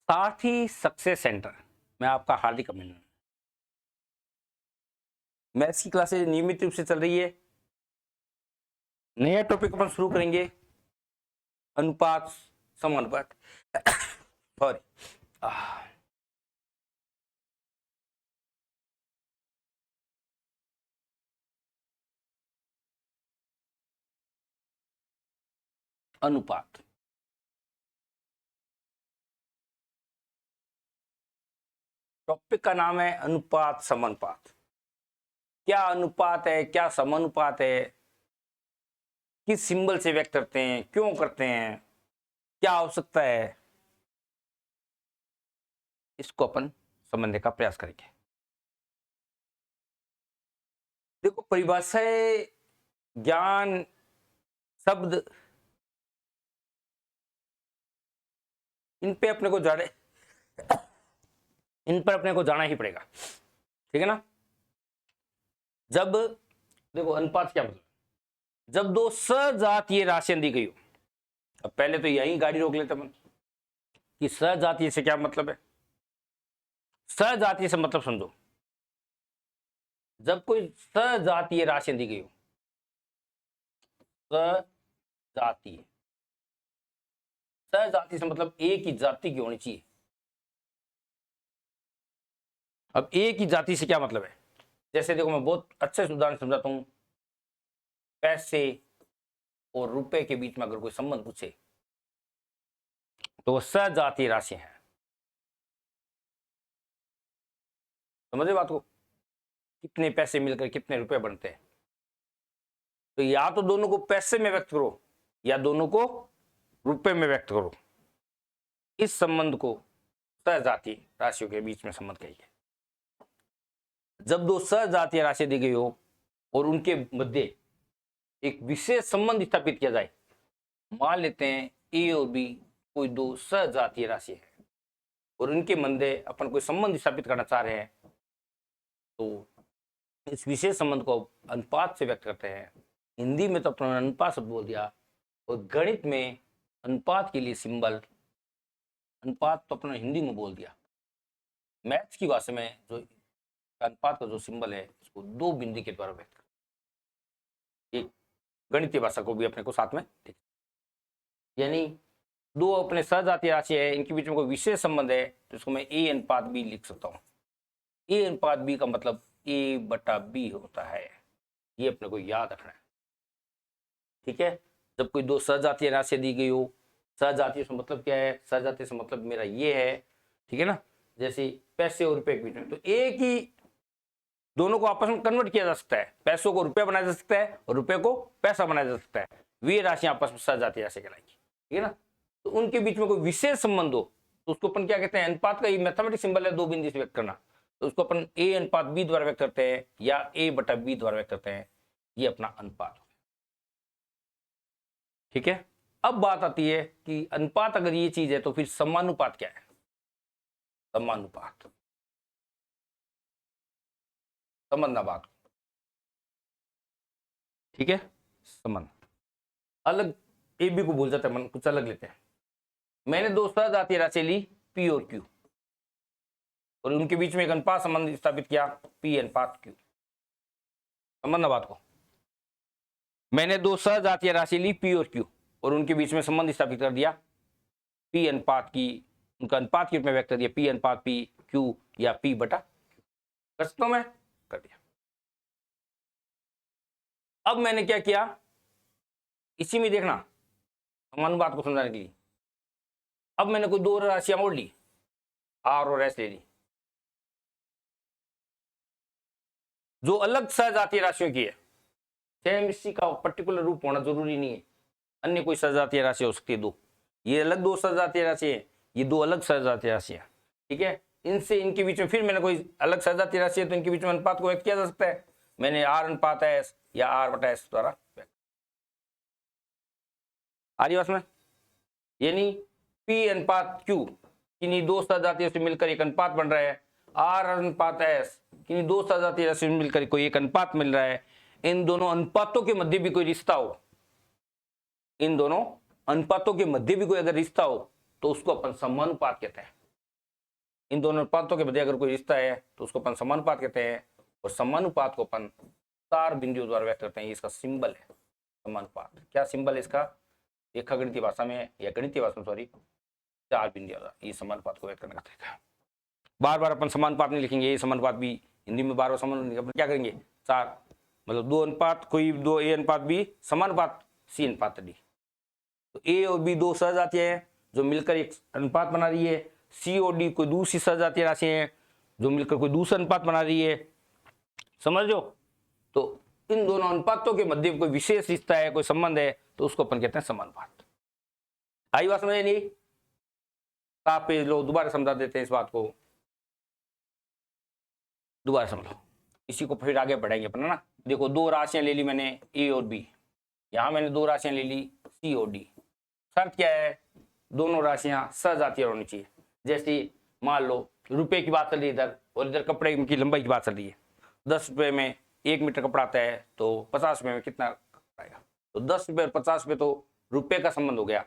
सारथी success centre में आपका हार्दिक अभिनंदन। मैथ्स की क्लासेज नियमित रूप से चल रही है। नया टॉपिक अपन शुरू करेंगे, अनुपात समानुपात। सॉरी, अनुपात। टॉपिक का नाम है अनुपात समानुपात। क्या अनुपात है, क्या समानुपात है, किस सिंबल से व्यक्त करते हैं, क्यों करते हैं, क्या आवश्यकता है, इसको अपन समझने का प्रयास करेंगे। देखो, परिभाषाएं, ज्ञान, शब्द, इन पे अपने को इन पर अपने को जाना ही पड़ेगा, ठीक है ना। जब देखो, अनुपात क्या मतलब, जब दो सजातीय राशियां दी गई हो। अब पहले तो यही गाड़ी रोक लेते अपन कि सजातीय से क्या मतलब है। सजातीय से मतलब समझो, जब कोई सजातीय राशियां दी गई हो, सजातीय, सजातीय से मतलब एक ही जाति की होनी चाहिए। अब एक ही जाति से क्या मतलब है, जैसे देखो, मैं बहुत अच्छे से उदाहरण समझाता हूं। पैसे और रुपए के बीच में अगर कोई संबंध पूछे तो वो सजातीय राशि है। समझे बात को, कितने पैसे मिलकर कितने रुपए बनते हैं। तो या तो दोनों को पैसे में व्यक्त करो या दोनों को रुपए में व्यक्त करो। इस संबंध को सजातीय राशियों के बीच में संबंध कहिए। जब दो सजातीय राशि दी गई हो और उनके मध्य एक विशेष संबंध स्थापित किया जाए, मान लेते हैं ए और बी कोई दो सजातीय राशि है और उनके मध्य अपन कोई संबंध स्थापित करना चाह रहे हैं, तो इस विशेष संबंध को अनुपात से व्यक्त करते हैं। हिंदी में तो अपने अनुपात शब्द बोल दिया, और गणित में अनुपात के लिए सिंबल अनुपात तो अपने हिंदी में बोल दिया। मैथ्स की भाषा में जो अनुपात का जो सिंबल है उसको दो बिंदु के द्वारा व्यक्त करते हैं। गणितीय भाषा को भी अपने को साथ में, यानी दो अपने सजातीय राशि है, इनके बीच में कोई विशेष संबंध है, तो इसको मैं ए अनुपात बी लिख सकता हूँ। ए अनुपात बी का मतलब ए बटा बी होता है, ये अपने को याद रखना है, ठीक है। जब कोई दो सजातीय राशि दी गई हो, सजातीय से मतलब क्या है, सजातीय से मतलब मेरा ये है, ठीक है ना। जैसे पैसे और रुपए के बीच में, तो एक ही दोनों को आपस में कन्वर्ट किया जा सकता है। पैसों को रुपया बनाया जा सकता है और रुपए को पैसा बनाया जा सकता है। वे राशियां आपस में सजातीय राशि कहलाएंगी, ठीक है ना। तो उनके बीच में कोई विशेष संबंध हो तो उसको अपन क्या कहते हैं, अनुपात का ये मैथमेटिक सिंबल है, दो बिंदु से व्यक्त करना, तो उसको अपन ए अनुपात बी द्वारा व्यक्त करते हैं या ए बटा बी द्वारा व्यक्त करते हैं। ये अपना अनुपात, ठीक है। अब बात आती है कि अनुपात अगर ये चीज है तो फिर समानुपात क्या है। समानुपात, समझना बात, ठीक है। संबंध अलग, ए बी को भूल जाते हैं, कुछ अलग लेते हैं। मैंने दो सजातीय राशि ली पी और क्यू, और उनके बीच में एक अनुपात संबंध स्थापित किया पी अनुपात क्यू। समझना बात को, मैंने दो सजातीय राशि ली पी और क्यू और उनके बीच में संबंध स्थापित कर दिया पी अनुपात की, उनका अनुपात के रूप में व्यक्त कर दिया पी अनुपात पी क्यू या पी बटा, कर सकता हूं मैं, कर दिया। अब मैंने क्या किया, इसी में देखना समानुपात को समझाने के लिए, अब मैंने कोई दो राशियां और ली, आर और एस ले ली, जो अलग सजातीय राशियों की है। सेम इसी का पर्टिकुलर रूप होना जरूरी नहीं है, अन्य कोई सजातीय राशि हो सकती है दो, ये अलग दो सजातीय राशि है, ये दो अलग सजातीय राशि है, ठीक है। इनसे इनके बीच में फिर मैंने कोई अलग सजातीय राशि है तो इनके बीच में अनुपात को व्यक्त किया जा सकता है। मैंने आर अनुपात एस या आर बटा एस द्वारा व्यक्त, आ रही बात में, यानी पी अनुपात क्यू किन्हीं दो सजातीयों से मिलकर एक अनुपात बन रहा है, आर अनुपात एस किन्हीं दो सजातीय राशि से मिलकर कोई एक अनुपात मिल रहा है। इन दोनों अनुपातों के मध्य भी कोई रिश्ता हो, इन दोनों अनुपातों के मध्य भी कोई अगर रिश्ता हो तो उसको अपन समानुपात कहते हैं। इन दोनों अनुपातों के मध्य अगर कोई रिश्ता है तो उसको अपन समानुपात कहते हैं, और समानुपात को अपन 4 बिंदुओं द्वारा व्यक्त करते हैं। इसका सिंबल है समानुपात। क्या सिंबल है इसका? रेखागणितीय भाषा में या गणितीय भाषा में सॉरी, 4 बिंदुओं ये समानुपात को व्यक्त करने का तरीका। बार बार अपन समानुपात नहीं लिखेंगे, ये समानुपात भी हिंदी में बार बार समान अपन क्या करेंगे 4 मतलब 2 अनुपात कोई 2 ए अनुपात बी समानुपात सी अनुपात डी। तो ए और बी 2 सहजातीय हैं जो मिलकर एक अनुपात बना रही है। सी और डी कोई दूसरी सहजातीय राशि है जो मिलकर कोई दूसरा अनुपात बना रही है। समझ लो? तो इन दोनों अनुपातों के मध्य कोई विशेष रिश्ता है, कोई संबंध है, तो उसको अपन कहते हैं समानुपात। आई बात समझ नहीं? आप लो दोबारा समझा देते हैं इस बात को, दोबारा समझो, इसी को फिर आगे बढ़ाएंगे अपन ना। देखो 2 राशियां ले ली मैंने ए और बी, यहां मैंने 2 राशियां ले ली सी और डी। शर्त क्या है? दोनों राशियां सजातीय होनी चाहिए। जैसे मान लो रुपए की बात चल रही है इधर, और इधर कपड़े की लंबाई की बात चल रही है। 10 रुपए में 1 मीटर कपड़ा आता है तो 50 रुपए में कितना आएगा? तो 10 रुपए और 50 रुपए तो रुपए का संबंध हो गया,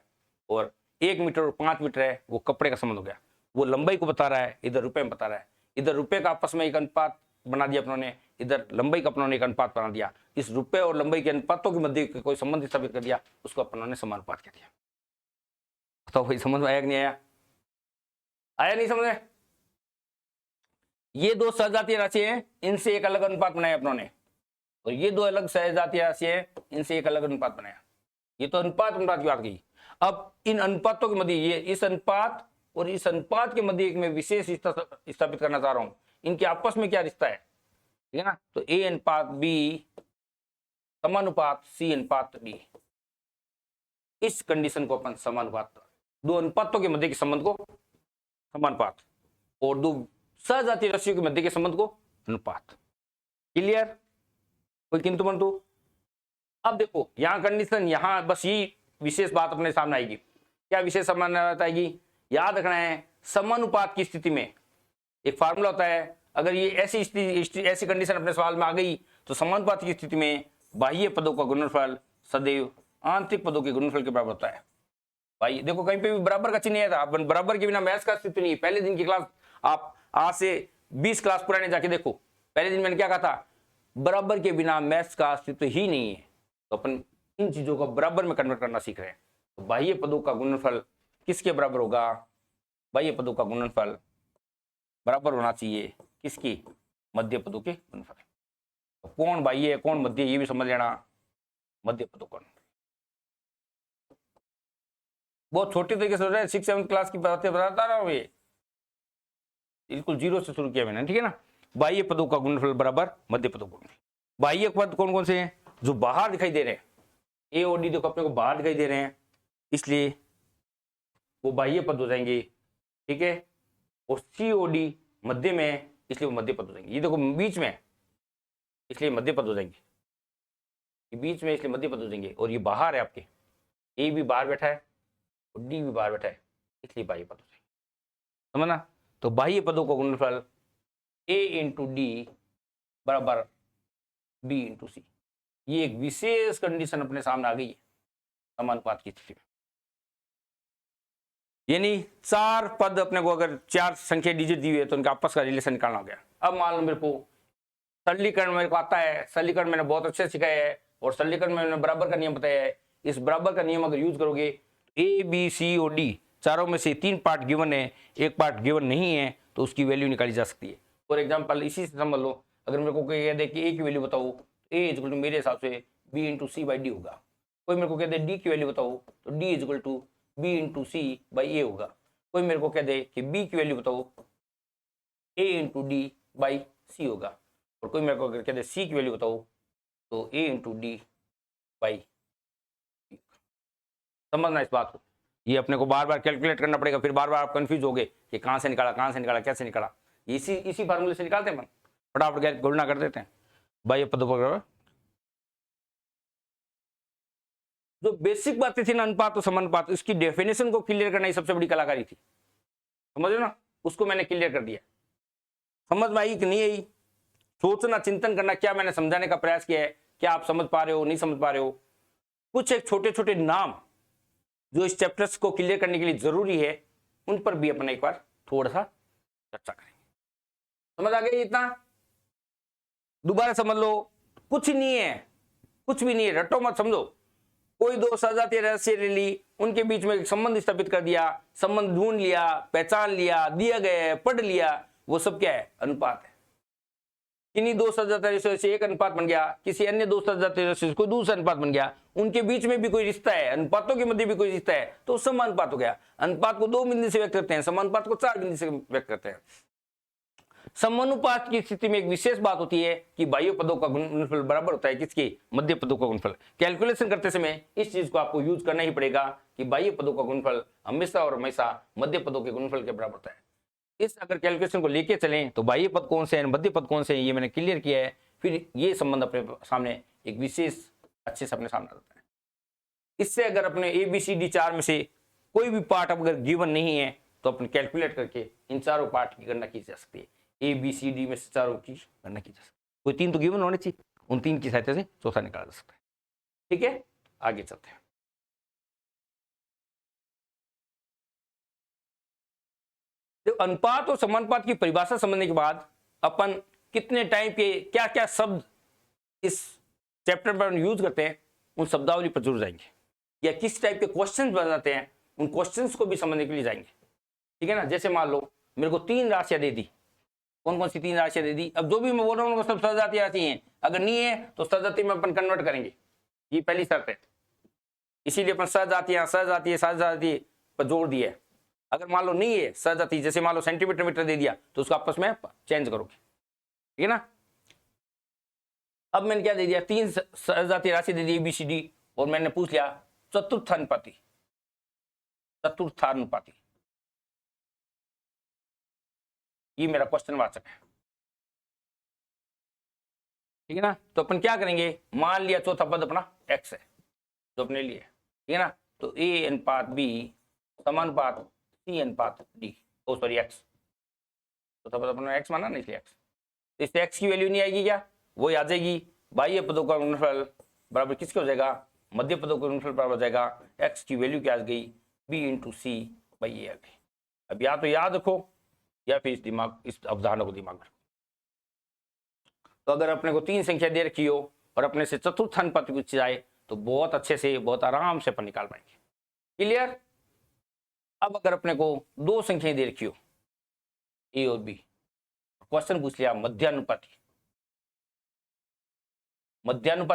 और 1 मीटर और 5 मीटर है वो कपड़े का संबंध हो गया। वो लंबाई को बता रहा है, इधर रुपए में बता रहा है। इधर रुपए का आपस में एक अनुपात बना दिया अपनों ने, इधर लंबाई का अपनों ने एक अनुपात बना दिया। इस रुपए और लंबाई के अनुपातों के मध्य कोई संबंध स्थापित कर दिया, उसको अपनों ने समानुपात कह दिया। तो भाई समझ में आया कि नहीं आया? आया नहीं समझ में? ये 2 सहजातीय राशि हैं, इनसे एक अलग अनुपात बनाया अपनों ने, और ये 2 अलग सहजातीय राशि है, इनसे एक अलग अनुपात बनाया। ये तो अनुपात अनुपात की बात की। अब इन अनुपातों के मध्य ये इस अनुपात और इस अनुपात के मध्य एक में विशेष रिश्ता स्थापित करना चाह रहा हूं। इनके आपस में क्या रिश्ता है, ठीक है ना? तो ए अनुपात बी समानुपात सी अनुपात डी। इस कंडीशन को अपन समानुपात, 2 अनुपातों के मध्य के संबंध को समानुपात, और 2 सहजातीय राशियों के मध्य के संबंध को अनुपात। क्लियर? कोई किंतु परंतु? अब देखो यहां कंडीशन, यहां बस ये विशेष बात अपने सामने आएगी। क्या विशेष समानुपात आएगी? याद रखना है समानुपात की स्थिति में एक फार्मूला होता है। अगर ये ऐसी कंडीशन अपने सवाल में आ गई तो समानुपात की स्थिति में बाह्य पदों का गुणनफल सदैव आंतरिक पदों के गुणनफल के बराबर होता है। भाई देखो कहीं पे भी बराबर का चिन्ह नहीं था, बराबर के बिना मैथ्स का अस्तित्व नहीं है। पहले दिन की क्लास, आप आज से 20 क्लास पुराने जाके देखो, पहले दिन मैंने क्या कहा था? बराबर के बिना मैथ्स का अस्तित्व ही नहीं है। तो अपन इन चीजों को बराबर में कन्वर्ट करना सीख रहे हैं। तो बाह्य पदों का गुणनफल किसके बराबर होगा? बाह्य पदों का गुणनफल बराबर होना चाहिए किसकी? मध्य पदों के गुणनफल। तो कौन बाह्य है कौन मध्य, ये भी समझ लेना। मध्य पदों का बहुत छोटे तरीके से हो रहा है, 6-7 क्लास की बातें बताता रहा हूं, ये बिल्कुल 0 से शुरू किया मैंने, ठीक है ना? बाह्य पदों का गुणनफल बराबर मध्य पदों का गुणनफल। बाह्य पद कौन कौन से हैं? जो बाहर दिखाई दे रहे हैं। ए और डी देखो अपने को बाहर दिखाई दे रहे हैं, इसलिए वो बाह्य पद हो जाएंगे, ठीक है? और सी और डी मध्य में है, इसलिए वो मध्य पद हो जाएंगे। ये देखो बीच में, इसलिए मध्य पद हो जाएंगे। ये बीच में इसलिए मध्य पद हो जाएंगे। और ये बाहर है आपके, ए भी बाहर बैठा है और डी भी बाहर बैठा है, इसलिए बाह्य पद हो जाएंगे। समझना? तो बाह्य पदों का गुणनफल ए इंटू डी बराबर बी इंटू सी। ये एक विशेष कंडीशन अपने सामने आ गई है समानुपात की स्थिति में। यानी 4 पद अपने को, अगर 4 संख्या डिजिट दी हुई है तो उनका आपस का रिलेशन निकालना हो गया। अब मान लो मेरे को सरलीकरण मेरे को आता है, सरलीकरण मैंने बहुत अच्छे सिखाया है, और सरलीकरण में मैंने बराबर का नियम बताया है। इस बराबर का नियम अगर यूज करोगे, ए बी सी और डी चारों में से 3 पार्ट गिवन है, एक पार्ट गिवन नहीं है, तो उसकी वैल्यू निकाली जा सकती है। फॉर एग्जाम्पल इसी से समझ लो, अगर मेरे को कोई कह दे कि ए की वैल्यू बताओ, ए इज इक्वल टू मेरे हिसाब से B into C by D होगा। कोई मेरे को कह दे डी की वैल्यू बताओ, तो D is equal to B into C by A होगा। कोई मेरे को कह दे कि बी की वैल्यू बताओ, ए इंटू डी बाई सी होगा। और कोई मेरे को कह दे सी की वैल्यू बताओ, तो ए इंटू डी बाई। समझना इस बात को, ये अपने को बार बार कैलकुलेट करना पड़ेगा, फिर बार बार आप कंफ्यूज होगे कि कहाँ से निकाला कैसे निकाला। इसी फार्मूले से निकालते हैं, फटाफट गणना कर देते हैं। बाह्य पदों पर जो बेसिक बातें थी ना, अनुपात और समानुपात, इसकी डेफिनेशन को क्लियर करना ही सबसे बड़ी कलाकारी थी। समझो ना? उसको मैंने क्लियर कर दिया। समझ में आई कि नहीं आई? सोचना, चिंतन करना, क्या मैंने समझाने का प्रयास किया है, क्या आप समझ पा रहे हो, नहीं समझ पा रहे हो? कुछ एक छोटे छोटे नाम जो इस चैप्टर्स को क्लियर करने के लिए जरूरी है, उन पर भी अपना एक बार थोड़ा सा चर्चा करेंगे। समझ आ गई इतना? दोबारा समझ लो, कुछ नहीं है, कुछ भी नहीं है, रटो मत, समझो। कोई दो सजातीय रहस्य ले ली, उनके बीच में एक संबंध स्थापित कर दिया, संबंध ढूंढ लिया, पहचान लिया, दिया गया, पढ़ लिया, वो सब क्या है? अनुपात है। किन्हीं दो सजातीय रहस्यों से एक अनुपात बन गया, किसी अन्य दो सजातीय रहस्यों से कोई दूसरा अनुपात बन गया, उनके बीच में भी कोई रिश्ता है, अनुपातों के मध्य भी कोई रिश्ता है, तो समानुपात हो गया। अनुपात को 2 बिंदु से व्यक्त करते हैं, समानुपात को 4 बिंदु से व्यक्त करते हैं। समानुपात की स्थिति में एक विशेष बात होती है कि बाह्य पदों का गुणनफल बराबर होता है किसके? मध्य पदों का गुणनफल। कैलकुलेशन करते समय इस चीज को आपको यूज करना ही पड़ेगा कि बाह्य पदों का गुणनफल हमेशा और हमेशा मध्य पदों के गुणनफल के बराबर होता है। इस अगर कैलकुलेशन को लेके चलें तो बाह्य पद कौन से हैं, मध्य पद कौन से हैं, ये मैंने क्लियर किया है। फिर ये संबंध अपने सामने एक विशेष अच्छे से अपने सामने आता है। इससे अगर अपने ABCD 4 में से कोई भी पार्ट अगर गिवन नहीं है तो अपने कैलकुलेट करके इन चारों पार्ट की गणना की जा सकती है। ABCD में से चारों की गणना की जा सकती है। कोई 3 तो गिवन होने चाहिए, उन 3 की सहायता से चौथा निकाला जा सकता है। ठीक है, आगे चलते हैं। तो अनुपात और समानुपात की परिभाषा समझने के बाद अपन कितने टाइप के क्या क्या शब्द इस चैप्टर पर यूज करते हैं उन शब्दावली पर जरूर जाएंगे, या किस टाइप के क्वेश्चंस बनाते हैं उन क्वेश्चंस को भी समझने के लिए जाएंगे। ठीक है ना? जैसे मान लो मेरे को 3 राशियां दे दी, कौन कौन सी 3 राशियां दे दी? अब जो भी मैं बोल रहा हूँ वो सब सजातीय राशि हैं, अगर नहीं है तो सजातीय में अपन कन्वर्ट करेंगे, ये पहली शर्त है। इसीलिए अपन सजातीय पर जोड़ दिया है। अगर मान लो नहीं है सजातीय, जैसे मान लो सेंटीमीटर मीटर दे दिया तो उसको आपस में चेंज करोगे। ठीक है ना? अब मैंने क्या दे दिया? 3 सजातीय राशि दे दी ABCD, और मैंने पूछ लिया चतुर्थानुपाती। ये मेरा क्वेश्चन वाचक है। ठीक है ना? तो अपन क्या करेंगे? मान लिया चौथा पद अपना x है जो अपने लिए। ठीक है ना? तो A अनुपात B समानुपात C अनुपात D, x। चौथा पद अपना x माना ना, इसलिए x। तो इससे x की वैल्यू नहीं आएगी क्या? वही आ जाएगी। बाह्य पदों का गुणनफल बराबर किसके हो जाएगा? मध्य पदों का गुणनफल बराबर हो जाएगा x की वैल्यू क्या आ गई? B × C बाई A आ गई। अब या तो याद रखो या फिर इस अवधारणा को दिमाग में रखो। तो अगर अपने को 3 संख्या दे रखी हो और अपने से चतुर्थानुपाती पूछ जाए तो बहुत अच्छे से, बहुत आराम से अपन निकाल पाएंगे। क्लियर? अब अगर अपने को 2 संख्याएं दे रखी हो A और B, क्वेश्चन पूछ लिया मध्यानुपाती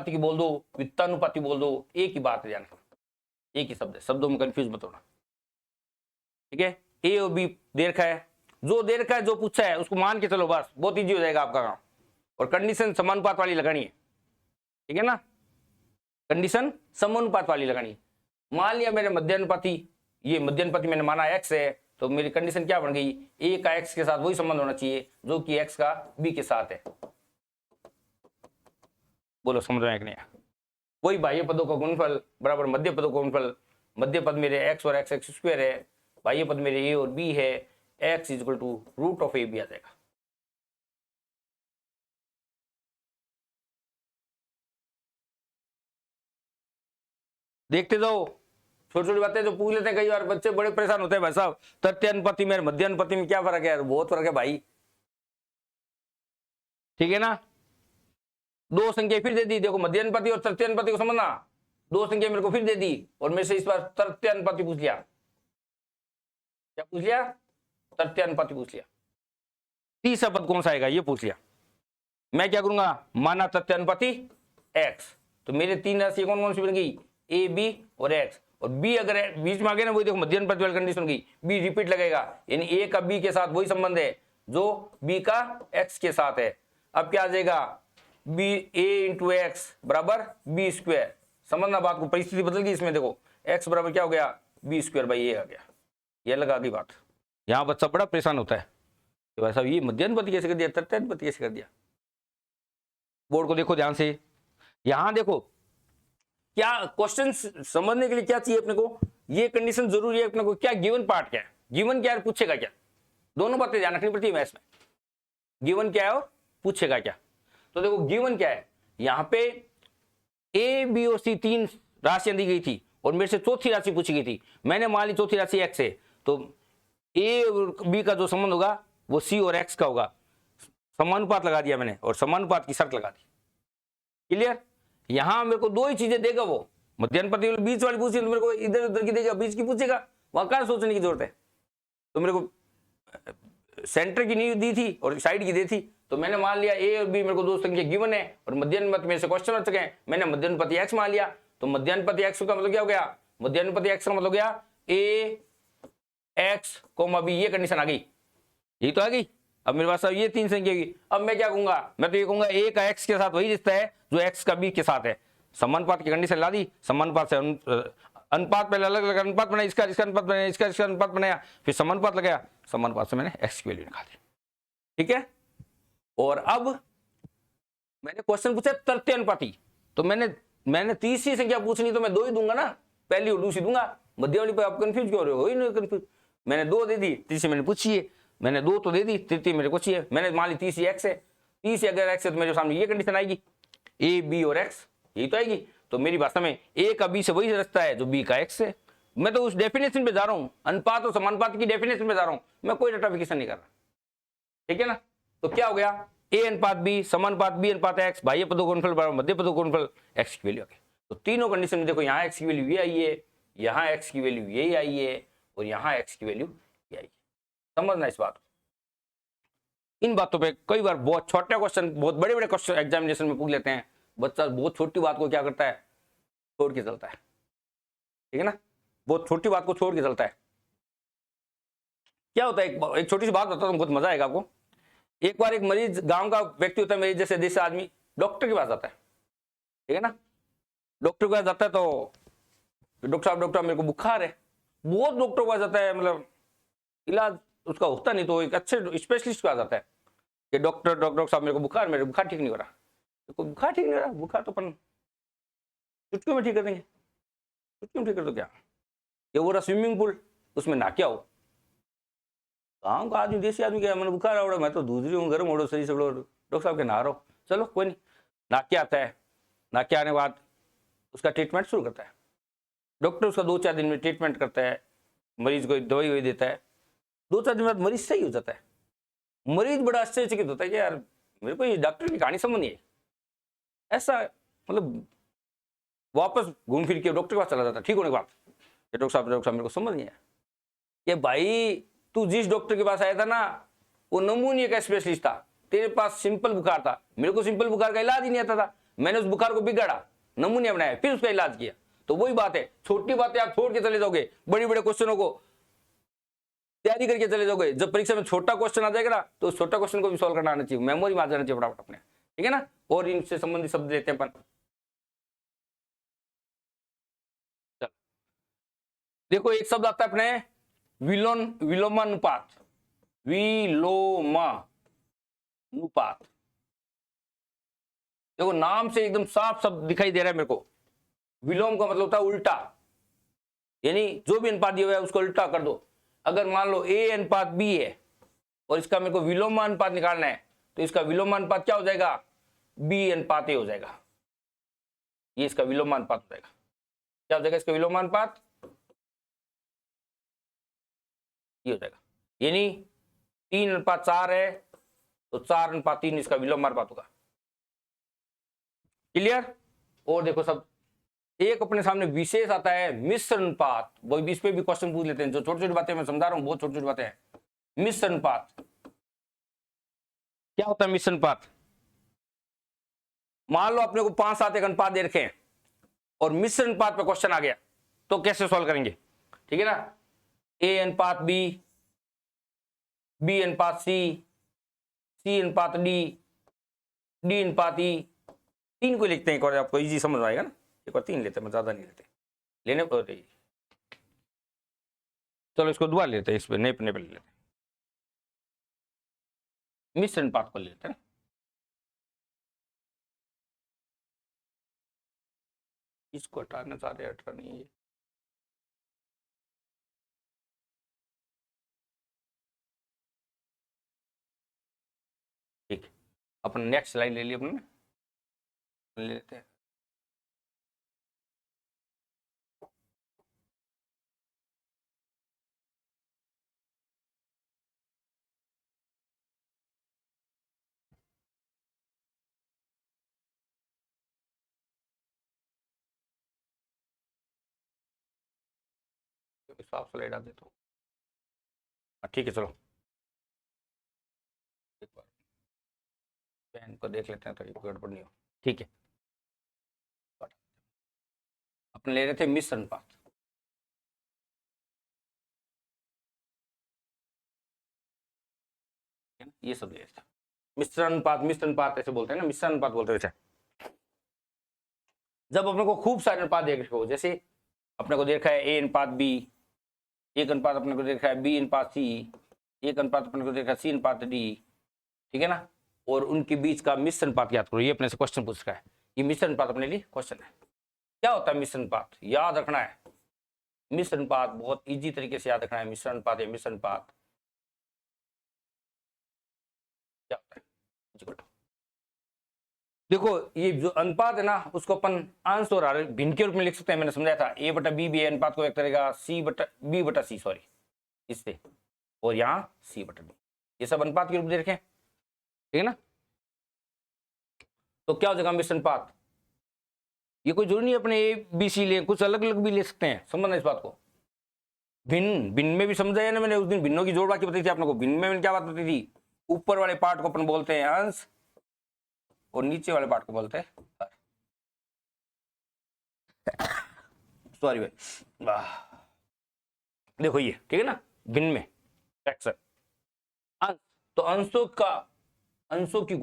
की बोल दो, वित्तानुपाती बोल दो, एक ही बात है, ध्यान रखो, एक ही शब्द है, शब्दों में कंफ्यूज मत होना। ठीक है? A और B दे रखा है, जो दे रखा है जो पूछा है उसको मान के चलो, बस बहुत इजी हो जाएगा आपका काम। और कंडीशन समानुपात वाली लगानी है। ठीक है ना? कंडीशन समानुपात वाली लगानी है। मान लिया मेरे मध्यानुपाती, ये मध्यानुपाती मैंने माना x है, तो मेरी कंडीशन क्या बन गई? A का x के साथ वही संबंध होना चाहिए जो कि x का B के साथ है। बोलो समझ में कि नहीं? वही बाह्य पदों का गुणनफल बराबर मध्य पदों का गुणनफल। मध्य पद मेरे x और x² है, बाह्य पद मेरे A और B है, x = √AB आ जाएगा। देखते जाओ, छोटी छोटी बातें जो पूछ लेते हैं कई बार बच्चे, बड़े परेशान होते हैं भाई साहब, तृतीयानुपाती में मध्यानुपाती में क्या फर्क है? बहुत फर्क है भाई। ठीक है ना? 2 संख्या फिर दे दी, देखो मध्यानुपाती और तृतीयानुपाती को समझना। 2 संख्या मेरे को फिर दे दी और मेरे से इस बार तृतीयानुपाती पूछ लिया। क्या पूछ लिया? तृतीयानुपाती पूछ लिया। तीसरा पद कौन सा आएगा ये पूछ लिया। मैं क्या करूंगा? माना तृतीयानुपाती x, तो मेरे 3 राशि कौन कौन सी बन गई? A, B और x, और B अगर बीच में आ गया ना, वही देखो मध्यानुपाती वाली कंडीशन गई, B रिपीट लगेगा, यानी A का B के साथ वही संबंध है जो B का x के साथ है। अब क्या आ जाएगा? A × x बराबर B²। समझना बात को, परिस्थिति बदल गई इसमें। देखो x बराबर क्या हो गया? B² बाई A आ गया। यह लगा दी बात। यहाँ बच्चा बड़ा परेशान होता है कि भाई साहब ये मध्यानुपाती कैसे कर दिया, तृतीयानुपाती कैसे कर दिया। बोर्ड को देखो ध्यान से, यहां देखो क्या क्वेश्चन समझने के लिए क्या चाहिए अपने को? ये कंडीशन जरूरी है अपने को। क्या गिवन पार्ट क्या है, गिवन क्या है, पूछेगा क्या, दोनों बातें ध्यान रखनी पड़ती है मैथ्स में। गिवन क्या है और पूछेगा क्या। तो देखो गिवन क्या है, यहाँ पे A, B और C 3 राशियां दी गई थी और मेरे से चौथी राशि पूछी गई थी। मैंने मान ली चौथी राशि x है, तो A और B का जो संबंध होगा वो सी और एक्स का होगा। समानुपात लगा दिया मैंने और समानुपात की शर्त लगा दी। क्लियर? यहां मेरे को दो ही चीजें देगा वो, मध्यानुपाती वाली बीच वाली पूछी तो मेरे को इधर उधर की देगा, बीच की पूछेगा, वहां क्या सोचने की जरूरत है। तो मेरे को सेंटर की नहीं दी थी और साइड की दी थी, तो मैंने मान लिया ए और बी मेरे को दो संख्या गिवन है और मध्यानुपाती में से क्वेश्चन आ चुके हैं, मैंने मध्यानुपाती एक्स मान लिया। तो मध्यानुपाती एक्स का मतलब क्या हो गया? मध्यानुपाती एक्स का मतलब गया ए एक्स कोमा बी, ये कंडीशन आ गई, यही तो आ गई। अब मेरे पास ये तीन संख्या होगी। अब मैं क्या कहूंगा? मैं तो ये कहूंगा ए का एक्स के साथ वही रिश्ता है जो एक्स का बी के साथ है। समानुपात की कंडीशन ला दी, समानुपात से अनुपात पहले अलग अलग अनुपात बनाया, इसका अनुपात बनाया, इसका अनुपात बनाया, फिर समानुपात लगाया, समानुपात से मैंने एक्स की वैल्यू निकाल दी। ठीक है? और अब मैंने क्वेश्चन पूछा तृतीय अनुपाती, तो मैंने तीसरी संख्या पूछनी तो मैं दो ही दूंगा ना, पहली और दूसरी दूंगा। मध्य वाली पर आप कंफ्यूज क्यों हो ही नहीं कंफ्यूज। मैंने दो दे दी, तीसरी मैंने पूछी है, मैंने दो तो दे दी, तृतीय मेरे को चाहिए। मैंने मान ली तीसरी एक्स है, तीसरी अगर एक्स है तो मेरे सामने ये कंडीशन आएगी, ए बी और एक्स, यही तो आएगी। तो मेरी भाषा में ए का बी से वही रिश्ता है जो बी का एक्स है। मैं तो उस डेफिनेशन पे जा रहा हूं, अनुपात और समानुपात की डेफिनेशन पे जा रहा हूं, मैं कोई रेटिफिकेशन नहीं कर रहा। ठीक है ना? तो क्या हो गया? ए अनुपात बी समानुपात बी अनुपात एक्स, बाह्य पदों का गुणनफल बराबर मध्य पदों का गुणनफल, एक्स की वैल्यू आ गई। तो तीनों कंडीशन में देखो, यहाँ एक्स की वैल्यू ये आई है, यहाँ एक्स की वैल्यू यही आई है और यहाँ एक्स की वैल्यू ये आई है। समझना इस बात को। इन बातों पे कई बार बहुत छोटे क्वेश्चन, बहुत बड़े बड़े क्वेश्चन एग्जामिनेशन में पूछ लेते हैं। बच्चा बहुत छोटी बात को क्या करता है? छोड़ के चलता है। ठीक है ना? बहुत छोटी बात को छोड़ के चलता है। क्या होता है, एक छोटी सी बात बताता हूँ, बहुत मजा आएगा आपको। एक बार एक मरीज, गांव का व्यक्ति होता है, मेरे जैसे देश आदमी, डॉक्टर के पास जाता है। ठीक है ना? डॉक्टर के पास जाता है तो डॉक्टर मेरे को बुखार है। बहुत डॉक्टर के पास जाता है, मतलब इलाज उसका होता नहीं, तो एक अच्छे स्पेशलिस्ट के पास जाता है कि डॉक्टर साहब मेरे को बुखार, मेरे बुखार ठीक नहीं हो रहा। तो बुखार ठीक नहीं हो रहा, बुखार तो अपन चुटकियों में ठीक कर देंगे, चुटकियों में ठीक कर दो क्या? ये वो रहा स्विमिंग पूल, उसमें नहा के आओ। गाँव का आदमी, देसी आदमी, क्या मैंने बुखार आवड़ा, मैं तो दूध रही हूँ, गर्म ओढ़ो सही से, डॉक्टर साहब के नहा रहा हो, चलो कोई नहीं। नहा के आता है, नहा के आने के बाद उसका ट्रीटमेंट शुरू करता है। डॉक्टर उसका 2-4 दिन में ट्रीटमेंट करता है, मरीज को दवाई वही देता है। 2-4 दिन बाद मरीज सही हो जाता है। मरीज बड़ा आश्चर्यचकित होता है कि यार मेरे को ये डॉक्टर की कहानी समझ नहीं आई। ऐसा मतलब वापस घूम फिर के डॉक्टर के पास चला जाता है ठीक होने के बाद। डॉक्टर साहब मेरे को समझ नहीं आया कि भाई तू जिस डॉक्टर के पास आया था ना, वो नमूनिया का स्पेशलिस्ट था, तेरे पास सिंपल बुखार था, मेरे को सिंपल बुखार का इलाज ही नहीं आता था। मैंने उस बुखार को बिगाड़ा, नमूनिया बनाया, फिर उसका इलाज किया। तो वही बात है, छोटी बातें आप छोड़ के चले जाओगे, बड़े बड़े क्वेश्चनों को तैयारी करके चले जाओगे। जब परीक्षा में छोटा क्वेश्चन आ जाएगा ना, तो उस छोटा क्वेश्चन को भी सॉल्व करना आना चाहिए, मेमोरी में आ जाना चाहिए फटाफट अपने। ठीक है ना? और इनसे संबंधित शब्द लेते हैं अपन। देखो एक शब्द आता है अपने विलोमानुपात, विलोमानुपात। देखो नाम से एकदम साफ शब्द दिखाई दे रहा है मेरे को। विलोम का मतलब होता है उल्टा, यानी जो भी अनुपात दिया हुआ है उसको उल्टा कर दो। अगर मान लो ए अनुपात बी है और इसका मेरे को विलोमानुपात निकालना है, तो इसका विलोमानुपात क्या हो जाएगा? बी अनुपात ए हो जाएगा। ये इसका विलोमानुपात हो जाएगा। क्या हो जाएगा इसका विलोमानुपात? ये हो जाएगा। यानी 3:4 है तो 4:3 इसका विलोमानुपात होगा। क्लियर? और देखो सब, एक अपने सामने विशेष आता है मिश्र अनुपात, वो इस पे भी क्वेश्चन पूछ लेते हैं। जो छोटी छोटी बातें मैं समझा रहा हूं, बहुत छोटी छोटी बातें हैं। मिश्र अनुपात क्या होता है? मिश्र अनुपात, मान लो अपने को 5-7 एक अनुपात दे रखे हैं और मिश्र अनुपात पे क्वेश्चन आ गया, तो कैसे सॉल्व करेंगे? ठीक है ना? ए अनुपात बी, बी अनुपात सी, सी अनुपात डी, डी अनुपात ई। 3 को लिखते हैं, एक और आपको इजी समझ आएगा ना। एक बार 3 लेते हैं, ज्यादा नहीं लेते लेने को। चलो इसको दोबारा लेते हैं, इस पे नए पन्ने पे ले लेते हैं, मिश्र अनुपात को लेते हैं। इसको हटाना चाह रहे, हटा नहीं है। ठीक है, अपन नेक्स्ट स्लाइड ले लिया अपने, ले लेते हैं। साफ स्लाइड आ देता हूँ। ठीक है, चलो एक बार पेन को देख लेते हैं तो गड़बड़ नहीं हो। ठीक है, अपने ले रहे थे मिश्र अनुपात। ये सब ले रहे थे मिश्र अनुपात ऐसे बोलते हैं ना, मिश्र अनुपात बोलते हैं। जब अपने को खूब सारे अनुपात देख रहे हो, जैसे अपने को देखा है ए अनुपात बी, एक अनुपात अपने को देखा है बी अनुपात सी, एक अनुपात अपने को देखा है सी अनुपात डी, ठीक है ना, और उनके बीच का मिश्र अनुपात याद करो। ये अपने से क्वेश्चन पूछ रहा है, ये मिश्र अनुपात अपने लिए क्वेश्चन है। क्या होता है मिश्र अनुपात, याद रखना है। मिश्र अनुपात बहुत इजी तरीके से याद रखना है। मिश्र अनुपात या मिश्र अनुपात क्या होता है, देखो ये जो अनुपात है ना, उसको अपन अंश और हर भिन्न के रूप में लिख सकते हैं। मैंने समझाया था ए बटा बी भी अनुपात को व्यक्त करेगा, बी बटा सी सॉरी इससे, और यहाँ सी बटा डी, ये सब अनुपात के रूप में देखें, ठीक है ना। तो क्या हो जाएगा मिश्र अनुपात, ये कोई जरूरी नहीं अपने ए बी सी ले, कुछ अलग अलग भी ले सकते हैं। समझना इस बात को। भिन्न में भी समझाया ना मैंने उस दिन, भिन्नों की जोड़ बाकी बताई थी आपने को। भिन्न में मैंने क्या बात बताई थी, ऊपर वाले पार्ट को अपन बोलते हैं अंश और नीचे वाले पार्ट को बोलते हैं हर। सॉरी भाई, देखो ये ठीक है ना, भिन्न में फ्रैक्शन अंश, तो अंशों की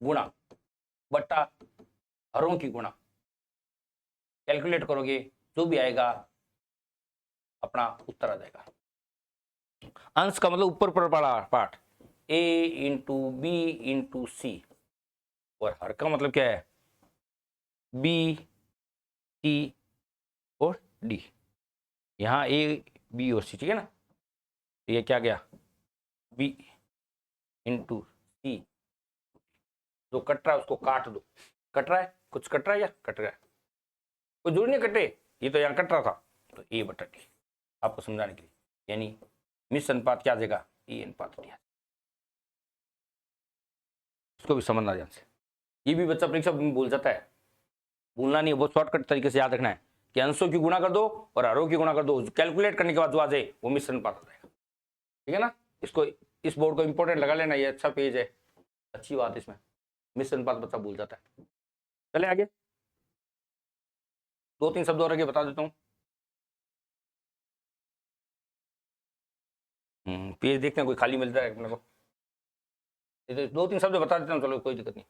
गुणा बटा हरों की गुणा, कैलकुलेट करोगे जो भी आएगा अपना उत्तर आ जाएगा। अंश का मतलब ऊपर पर पड़ा part, a into B into C, और हर का मतलब क्या है, b c और d। यहाँ a b और c, ठीक है ना। ये क्या गया, b इंटू सी, जो कट रहा है उसको काट दो। कट रहा है, कुछ कट रहा है या कट रहा है, कोई जरूरी नहीं कटे, ये तो यहाँ कट रहा था, तो ए बटा डी आपको समझाने के लिए। यानी मिश्र अनुपात क्या आ जाएगा, ए अनुपात डी। इसको भी समझना ध्यान से, ये भी बच्चा परीक्षा में भूल जाता है, भूलना नहीं है, बहुत शॉर्टकट तरीके से याद रखना है कि अंशों की गुणा कर दो और हरों की गुणा कर दो, कैलकुलेट करने के बाद जो आ जाए वो मिश्र अनुपात आ जाएगा, ठीक है ना। इसको, इस बोर्ड को इंपॉर्टेंट लगा लेना, ये अच्छा पेज है, अच्छी बात इसमें मिश्र अनुपात बच्चा भूल जाता है। चले आगे, 2-3 शब्द और आगे बता देता हूँ। पेज देखते हैं कोई खाली मिलता है अपने को, 2-3 शब्द बता देता हूँ, चलो कोई दिक्कत नहीं।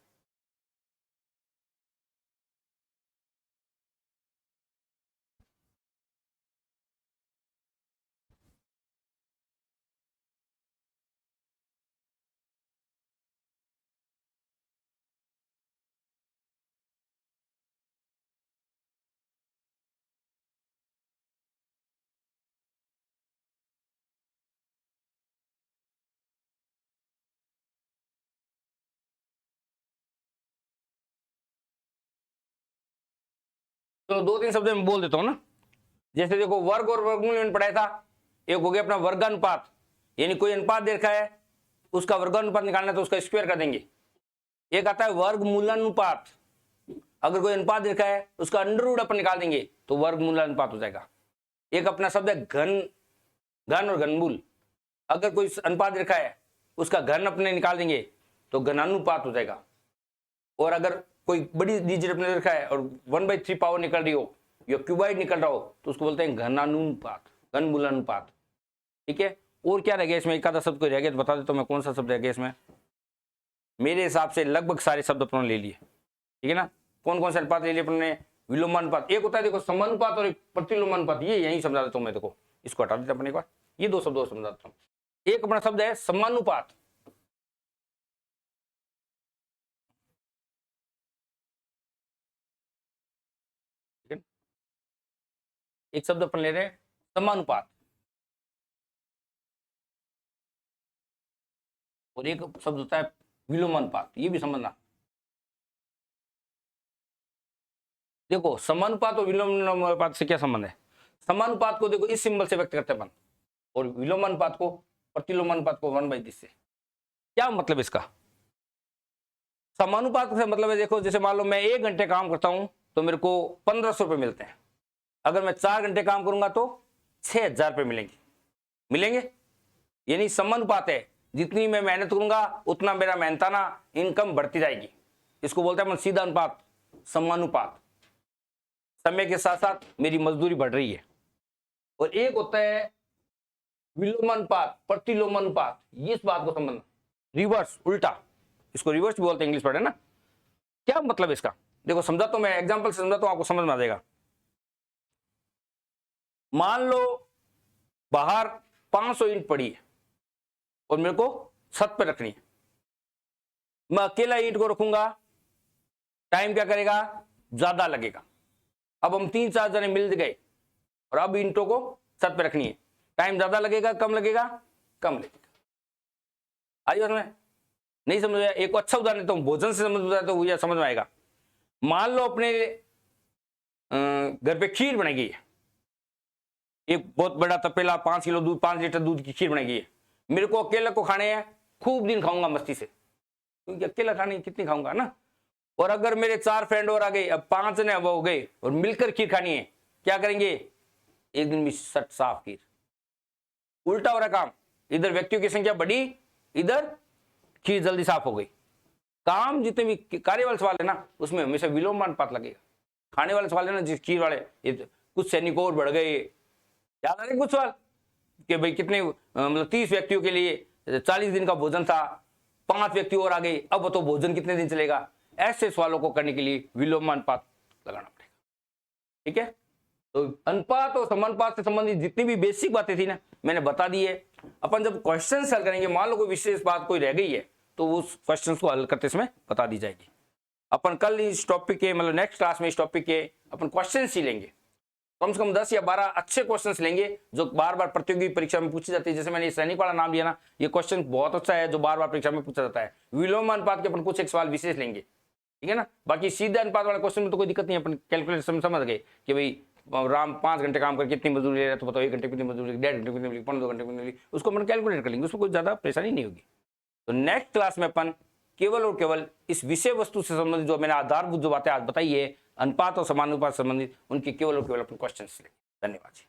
तो 2-3 शब्द में बोल देता हूँ ना। जैसे देखो वर्ग और वर्गमूल में पढ़ाया था, एक हो गया अपना वर्गानुपात, यानी कोई अनुपात देखा है उसका वर्गानुपात निकालना है तो उसका स्क्वायर कर देंगे। एक आता है वर्गमूलानुपात, अगर कोई अनुपात देखा है उसका अंडर रूट अपन निकाल देंगे तो वर्गमूलानुपात हो जाएगा। एक अपना शब्द है घन और घनमूल, अगर कोई अनुपात देखा है उसका घन अपने निकाल देंगे तो घनानुपात हो जाएगा। और अगर कोई बड़ी डिजिट अपने रखा है और 1/3 पावर निकल रही हो या क्यूबाइड निकल रहा हो तो उसको बोलते हैं घनानुपात, घनमूलानुपात, ठीक है। और क्या रह गया इसमें, एक आधा शब्द कोई रह गया तो बता देता हूं मैं, कौन सा शब्द रह गया इसमें। मेरे हिसाब से लगभग सारे शब्द अपने ले लिए, ठीक है ना। कौन कौन से अनुपात ले लिए अपने, विलोमानुपात एक होता है देखो, समानुपात और प्रतिलोमानुपात, ये यही समझा देता हूं मैं। देखो इसको हटा देते अपने एक बार, ये 2 शब्द और समझा देता हूँ। एक अपना शब्द है समानुपात, एक शब्द अपन ले रहे हैं समानुपात, और एक शब्द होता है विलोमानुपात, ये भी समझना। देखो समानुपात और विलोमानुपात से क्या संबंध है। समानुपात को देखो इस सिंबल से व्यक्त करते हैं अपन, और विलोमानुपात को, प्रतिलोमानुपात को 1/3 से। क्या मतलब इसका, समानुपात से मतलब है देखो, जैसे मान लो मैं 1 घंटे काम करता हूं तो मेरे को 1500 रुपए मिलते हैं, अगर मैं 4 घंटे काम करूंगा तो 6,000 रुपये मिलेंगे। यानी समानुपात है, जितनी मैं मेहनत करूंगा उतना मेरा मेहनताना इनकम बढ़ती जाएगी। इसको बोलते हैं अपन सीधा अनुपात, समानुपात। समय के साथ साथ मेरी मजदूरी बढ़ रही है। और एक होता है विलोमानुपात, प्रतिलोमानुपात। ये इस बात को समझना, रिवर्स, उल्टा, इसको रिवर्स भी बोलते हैं, इंग्लिश पढ़े ना। क्या मतलब इसका, देखो समझा तो, मैं एग्जांपल से समझा तो आपको समझ में आ जाएगा। मान लो बाहर 500 ईंट पड़ी है और मेरे को छत पे रखनी है। मैं अकेला ईंट को रखूंगा, टाइम क्या करेगा, ज्यादा लगेगा। अब हम 3-4 जने मिल गए और अब ईंटों को छत पे रखनी है, टाइम ज्यादा लगेगा, कम लगेगा, कम लगेगा। आई समझ में? नहीं समझ आया? एक अच्छा उदाहरण देता हूं, भोजन से समझ में तो ये समझ में आएगा। मान लो अपने घर पे खीर बनाई गई है, एक बहुत बड़ा तपेला, 5 किलो दूध, 5 लीटर दूध की खीर बनाई गई है। मेरे को अकेले को खाने हैं, खूब दिन खाऊंगा मस्ती से, क्योंकि अकेला खाने कितनी खाऊंगा ना। और अगर मेरे 4 फ्रेंड और आ गए, अब 5 जने अब हो गए और मिलकर खीर खानी है, क्या करेंगे, एक दिन में सट साफ खीर। उल्टा हो रहा काम, इधर व्यक्तियों की संख्या बढ़ी, इधर खीर जल्दी साफ हो गई। काम जितने भी कार्य वाले सवाल है ना, उसमें हमेशा विलोमानुपात लगेगा। खाने वाले सवाल है ना, जिस खीर वाले, कुछ सैनिक और बढ़ गए, याद आ रहे कुछ सवाल कि भाई कितने, मतलब 30 व्यक्तियों के लिए 40 दिन का भोजन था, 5 व्यक्ति और आ गए, अब तो भोजन कितने दिन चलेगा। ऐसे सवालों को करने के लिए विलोमानुपात लगाना पड़ेगा। ठीक है, तो अनुपात और समानुपात से संबंधित जितनी भी बेसिक बातें थी ना, मैंने बता दी है। अपन जब क्वेश्चन हल करेंगे, मान लो कोई विशेष बात कोई रह गई है, तो उस क्वेश्चन को हल करते समय बता दी जाएगी। अपन कल इस टॉपिक के, मतलब नेक्स्ट क्लास में इस टॉपिक के अपन क्वेश्चन ही लेंगे, कम से कम 10 या 12 अच्छे क्वेश्चंस लेंगे जो बार बार प्रतियोगी परीक्षा में पूछी जाती है। जैसे मैंने सैनिक वाला नाम लिया ना, ये क्वेश्चन बहुत अच्छा है जो बार बार परीक्षा में पूछा जाता है। विलोमानुपात के अपन कुछ एक सवाल विशेष लेंगे, ठीक है ना। बाकी सीधे अनुपात वाले क्वेश्चन में तो कोई दिक्कत नहीं है, अपन कैलकुलेशन समझ गए कि भाई राम 5 घंटे काम करके कितनी मजदूरी ले रहा है, तो बताओ 1 घंटे कितनी मजदूरी, 1.5 घंटे कितनी, 2 घंटे कितनी, उसको अपन कैलकुलेट कर लेंगे, उसमें कोई ज्यादा परेशानी नहीं होगी। तो नेक्स्ट क्लास में अपन केवल और केवल इस विषय वस्तु से संबंधित जो मैंने आधारभूत जो बातें आज बताई है, अनुपात और समानुपात संबंधित, उनके केवल और केवल अपन क्वेश्चन लेंगे। धन्यवाद।